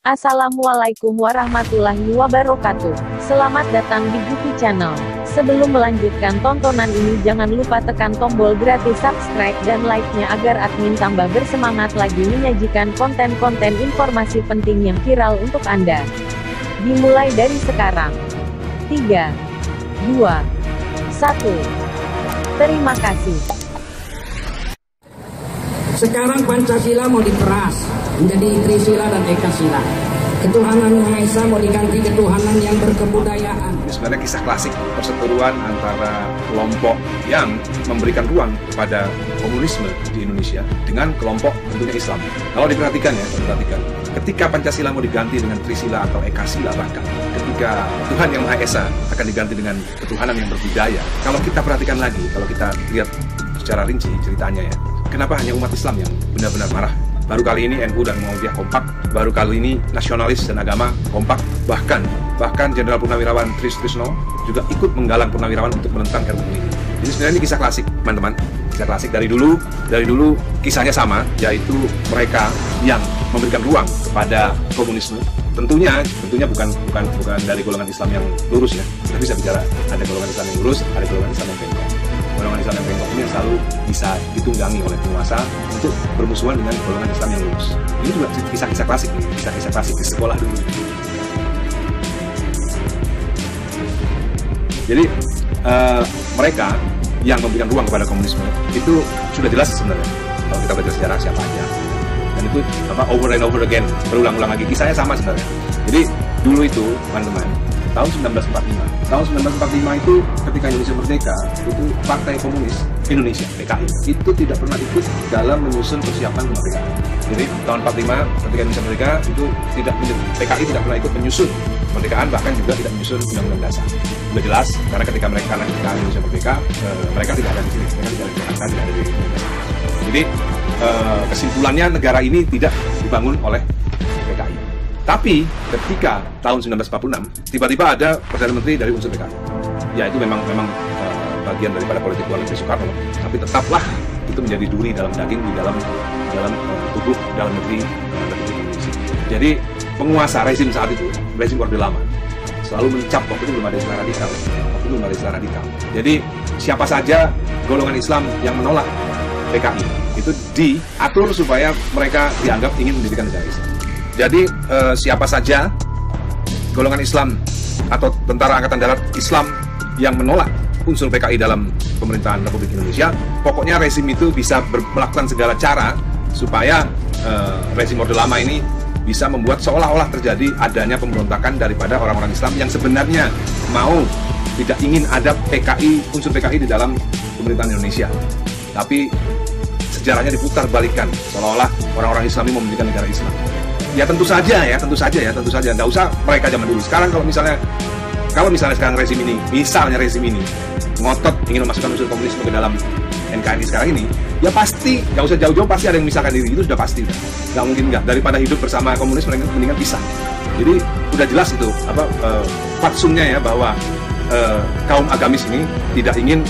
Assalamualaikum warahmatullahi wabarakatuh. Selamat datang di Gupi Channel. Sebelum melanjutkan tontonan ini, jangan lupa tekan tombol gratis subscribe dan like-nya agar admin tambah bersemangat lagi menyajikan konten-konten informasi penting yang viral untuk Anda. Dimulai dari sekarang. 3, 2, 1. Terima kasih. Sekarang Pancasila mau diperas menjadi Trisila dan Ekasila. Ketuhanan Maha Esa mau diganti ketuhanan yang berkebudayaan. Ini sebenarnya kisah klasik perseteruan antara kelompok yang memberikan ruang kepada komunisme di Indonesia dengan kelompok tentunya Islam. Kalau diperhatikan ya, ketika Pancasila mau diganti dengan Trisila atau Ekasila, bahkan ketika Tuhan yang Maha Esa akan diganti dengan ketuhanan yang berbudaya. Kalau kita perhatikan lagi, kalau kita lihat secara rinci ceritanya ya, kenapa hanya umat Islam yang benar-benar marah? Baru kali ini NU dan Muhammadiyah kompak, baru kali ini nasionalis dan agama kompak, bahkan Jenderal Purnawirawan Tri Sutrisno juga ikut menggalang purnawirawan untuk menentang RUU ini. Jadi sebenarnya ini kisah klasik, teman-teman. Kisah klasik dari dulu kisahnya sama, yaitu mereka yang memberikan ruang kepada komunisme. Tentunya bukan dari golongan Islam yang lurus ya. Kita bisa bicara ada golongan Islam yang lurus, ada golongan Islam yang bengkok. Golongan Islam yang bengkok ini yang selalu bisa ditunggangi oleh penguasa untuk bermusuhan dengan golongan Islam yang lurus. Ini juga kisah-kisah klasik nih, kisah-kisah klasik di sekolah dulu. Jadi mereka yang memberikan ruang kepada komunisme itu sudah jelas sebenarnya. Kalau kita belajar sejarah siapa aja, dan itu over and over again, berulang-ulang lagi, kisahnya sama sebenarnya. Jadi dulu itu teman-teman, tahun 1945 itu ketika Indonesia merdeka, itu Partai Komunis Indonesia (PKI) itu tidak pernah ikut dalam menyusun persiapan kemerdekaan. Jadi tahun 45 ketika Indonesia merdeka itu PKI tidak pernah ikut menyusun kemerdekaan, bahkan juga tidak menyusun undang-undang dasar. Sudah jelas karena ketika Indonesia merdeka, mereka tidak ada di sini, mereka tidak ada di Indonesia. Jadi kesimpulannya negara ini tidak dibangun oleh PKI. Tapi ketika tahun 1946 tiba-tiba ada Perdana Menteri dari unsur PKI. Ya itu memang bagian daripada politik luar negeri Soekarno, tapi tetaplah itu menjadi duri dalam daging di dalam tubuh dalam negeri Republik Indonesia. Jadi penguasa rezim saat itu, rezim Orde Lama, selalu mencap waktu itu belum ada istilah radikal. Jadi siapa saja golongan Islam yang menolak PKI itu diatur supaya mereka dianggap ingin mendirikan negara Islam. Jadi siapa saja golongan Islam atau tentara angkatan darat Islam yang menolak unsur PKI dalam pemerintahan Republik Indonesia, pokoknya rezim itu bisa melakukan segala cara supaya rezim Orde Lama ini bisa membuat seolah-olah terjadi adanya pemberontakan daripada orang-orang Islam yang sebenarnya tidak ingin ada unsur PKI di dalam pemerintahan Indonesia. Tapi sejarahnya diputar balikan seolah-olah orang-orang Islam ini mendirikan negara Islam. Ya tentu saja. Nggak usah mereka zaman dulu. Sekarang kalau misalnya sekarang rezim ini ngotot ingin memasukkan unsur komunisme ke dalam NKRI sekarang ini, ya pasti nggak usah jauh-jauh, pasti ada yang memisahkan diri, itu sudah pasti. Nggak mungkin nggak, daripada hidup bersama komunis mereka mendingan pisah. Jadi sudah jelas itu fatsumnya ya, bahwa kaum agamis ini tidak ingin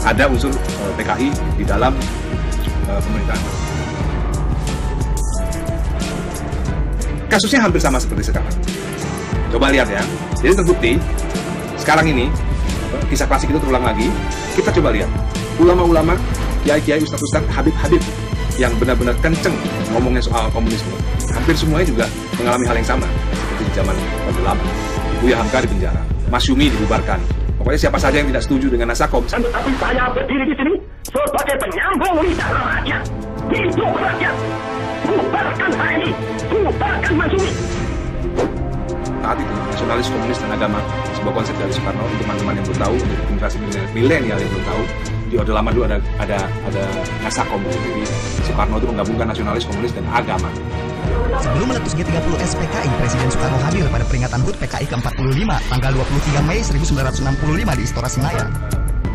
ada unsur PKI di dalam pemerintahan. Kasusnya hampir sama seperti sekarang. Coba lihat ya. Jadi terbukti sekarang ini kisah klasik itu terulang lagi. Kita coba lihat ulama-ulama, kiai-kiai, ustadz-ustadz, habib-habib yang benar-benar kenceng ngomongnya soal komunisme. Hampir semuanya juga mengalami hal yang sama seperti di zaman Orde Lama. Buya Hamka dipenjara, Masyumi dibubarkan. Pokoknya siapa saja yang tidak setuju dengan Nasakom. Tapi saya berdiri di sini sebagai penyambung lidah rakyat. Hidup rakyat. Bubarkan HMI, bubarkan Masyumi. Saat itu nasionalis, komunis, dan agama, sebuah konsep dari Soekarno. Untuk teman-teman yang belum tahu, untuk generasi milenial yang belum tahu, di Orde Lama dulu ada Nasakom. Jadi Soekarno itu menggabungkan nasionalis, komunis, dan agama. Sebelum meletus G30 SPKI, Presiden Soekarno hadir pada peringatan HUT PKI ke-45 tanggal 23 Mei 1965 di Istora Senayan.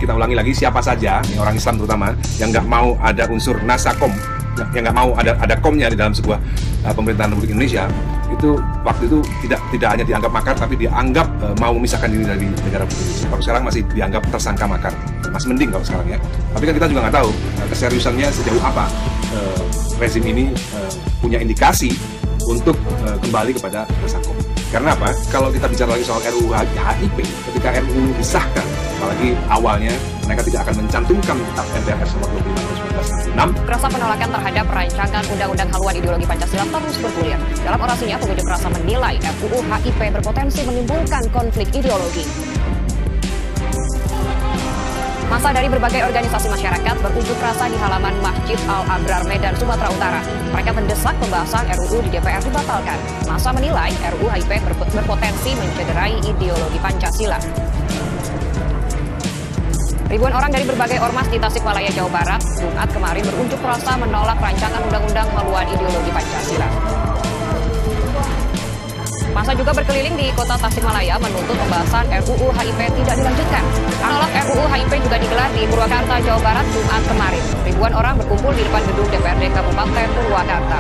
Kita ulangi lagi, siapa saja, ini orang Islam terutama, yang nggak mau ada unsur Nasakom, yang nggak mau ada komnya di dalam sebuah pemerintahan Republik Indonesia, itu waktu itu tidak hanya dianggap makar, tapi dianggap mau memisahkan diri dari negara Republik Indonesia. Kalau sekarang masih dianggap tersangka makar, masih mending kalau sekarang ya. Tapi kan kita juga nggak tahu keseriusannya sejauh apa rezim ini punya indikasi untuk kembali kepada Nasakom. Karena apa? Kalau kita bicara lagi soal RUU HIP, ketika RUU disahkan, apalagi awalnya mereka tidak akan mencantumkan MPRS nomor 25 tahun 1966. Rasa penolakan terhadap rancangan undang-undang haluan ideologi Pancasila terus bergulir. Dalam orasinya, pengunjuk rasa menilai RUU HIP berpotensi menimbulkan konflik ideologi. Masa dari berbagai organisasi masyarakat berunjuk rasa di halaman Masjid Al-Abrar Medan, Sumatera Utara. Mereka mendesak pembahasan RUU di DPR dibatalkan. Masa menilai RUU HIP berpotensi mencederai ideologi Pancasila. Ribuan orang dari berbagai ormas di Tasikmalaya, Jawa Barat, Jumat kemarin berunjuk rasa menolak rancangan undang-undang haluan ideologi Pancasila. Masa juga berkeliling di kota Tasikmalaya menuntut pembahasan RUU HIP tidak dilanjutkan. Menolak RUU HIP juga digelar di Purwakarta, Jawa Barat, Jumat kemarin. Ribuan orang berkumpul di depan gedung DPRD Kabupaten Purwakarta.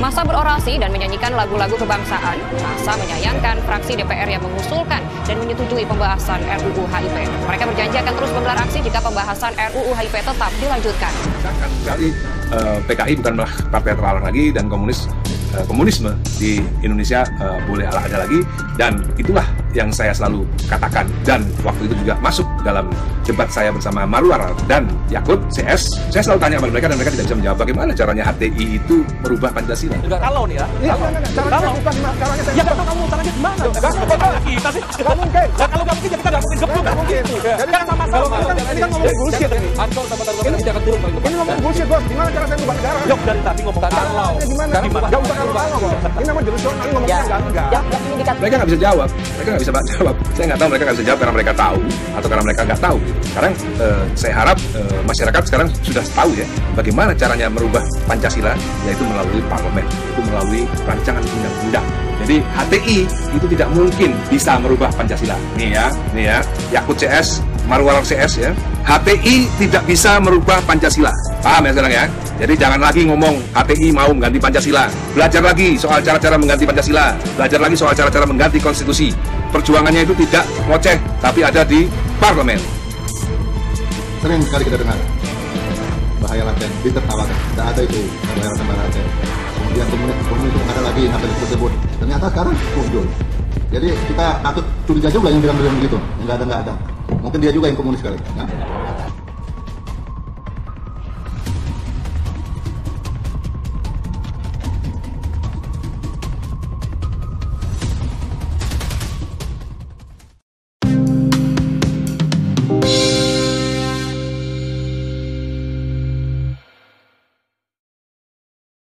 Masa berorasi dan menyanyikan lagu-lagu kebangsaan. Masa menyayangkan fraksi DPR yang mengusulkan dan menyetujui pembahasan RUU HIP. Mereka berjanji akan terus menggelar aksi jika pembahasan RUU HIP tetap dilanjutkan. Jadi PKI bukanlah partai terlarang lagi dan komunisme di Indonesia boleh ada lagi, dan itulah yang saya selalu katakan, dan waktu itu juga masuk dalam debat saya bersama Marwar dan Yakut CS. Saya selalu tanya kepada mereka dan mereka tidak bisa menjawab bagaimana caranya HTI itu merubah Pancasila. Kalau nih ya, caranya kamu caranya gimana? Kita sih nggak mungkin. Kalau nggak mungkin kita nggak mungkin gebuk. Nggak mungkin. Jadi kan sama-sama. Ini kan ngomong bullshit ini. Ancol teman-teman ini jangan turun. Ini ngomong bullshit bos. Gimana cara saya ngubah negara? Yok dari tadi ngomong kalau. Gimana? Gak usah kalau. Ini namanya delusional. Ini ngomongnya enggak. Mereka nggak bisa jawab. Mereka nggak bisa jawab. Saya nggak tahu mereka nggak bisa jawab karena mereka tahu atau karena mereka nggak tahu. Sekarang saya harap masyarakat sekarang sudah tahu ya bagaimana caranya merubah Pancasila, yaitu melalui parlemen, itu melalui rancangan undang-undang. Jadi HTI itu tidak mungkin bisa merubah Pancasila. Nih ya, Yakut CS, Marwar CS ya. HTI tidak bisa merubah Pancasila. Paham ya sekarang ya? Jadi jangan lagi ngomong HTI mau mengganti Pancasila. Belajar lagi soal cara-cara mengganti Pancasila. Belajar lagi soal cara-cara mengganti konstitusi. Perjuangannya itu tidak ngoceh, tapi ada di parlemen. Sering sekali kita dengar bahaya laten, ditertawakan. Tidak ada itu bahaya laten. Kemudian komunis itu ada lagi nasionalis tersebut. Ternyata sekarang muncul. Jadi kita takut curiga juga yang bilang begitu. Enggak ada. Mungkin dia juga yang komunis kali. Ya?